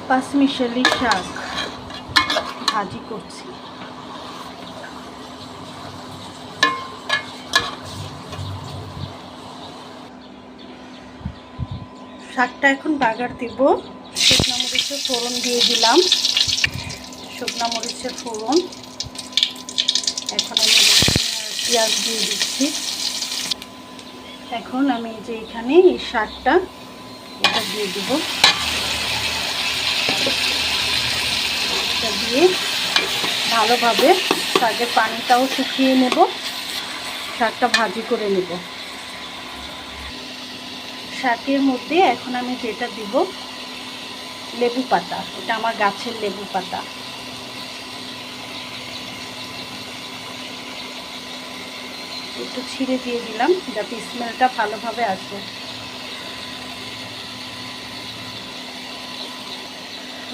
পাঁচমিশালি শাক ভাজি করছি। শাকটা এখন বাগার দেব। শুকনো মরিচের ফোড়ন দিয়ে দিলাম, শুকনো মরিচের ফোড়ন। এখন আমি পেঁয়াজ দিয়ে দিচ্ছি। এখন আমি যে এখানে এই শাকটা এটা দিয়ে দেব। এটা দিয়ে ভালোভাবে শাকের পানিটাও শুকিয়ে নেব, শাকটা ভাজি করে নেব। শাকের মধ্যে এখন আমি যেটা দিব লেবু পাতা, এটা আমার গাছের লেবু পাতা। একটু ছিঁড়ে দিয়ে দিলাম যাতে স্মেলটা ভালোভাবে আসে।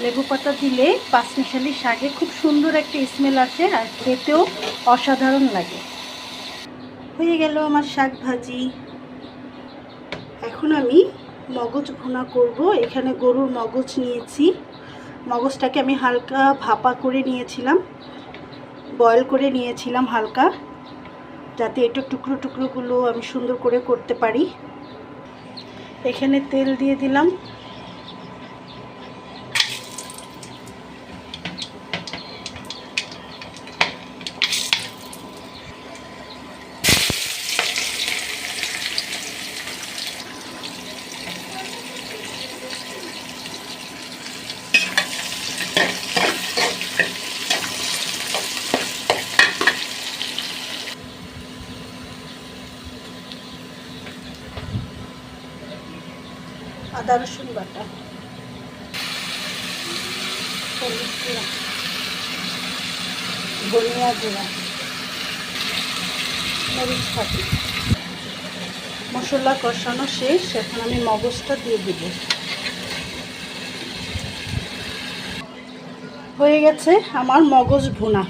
লেবু পাতা দিলে পাঁচমিশালি শাকে খুব সুন্দর একটা স্মেল আসে আর খেতেও অসাধারণ লাগে। হয়ে গেল আমার শাক ভাজি। এখন আমি মগজ ভুনা করব। এখানে গরুর মগজ নিয়েছি। মগজটাকে আমি হালকা ভাপা করে নিয়েছিলাম, বয়েল করে নিয়েছিলাম হালকা, যাতে একটু টুকরো টুকরোগুলো আমি সুন্দর করে করতে পারি। এখানে তেল দিয়ে দিলাম। আদা রসুন বাটা, হলুদ গুঁড়া, ধনিয়া গুঁড়া, মরিচ ফাঁকি। মশলা কষানো শেষ। এখন আমি মগজটা দিয়ে দেব। হয়ে গেছে আমার মগজ ভুনা।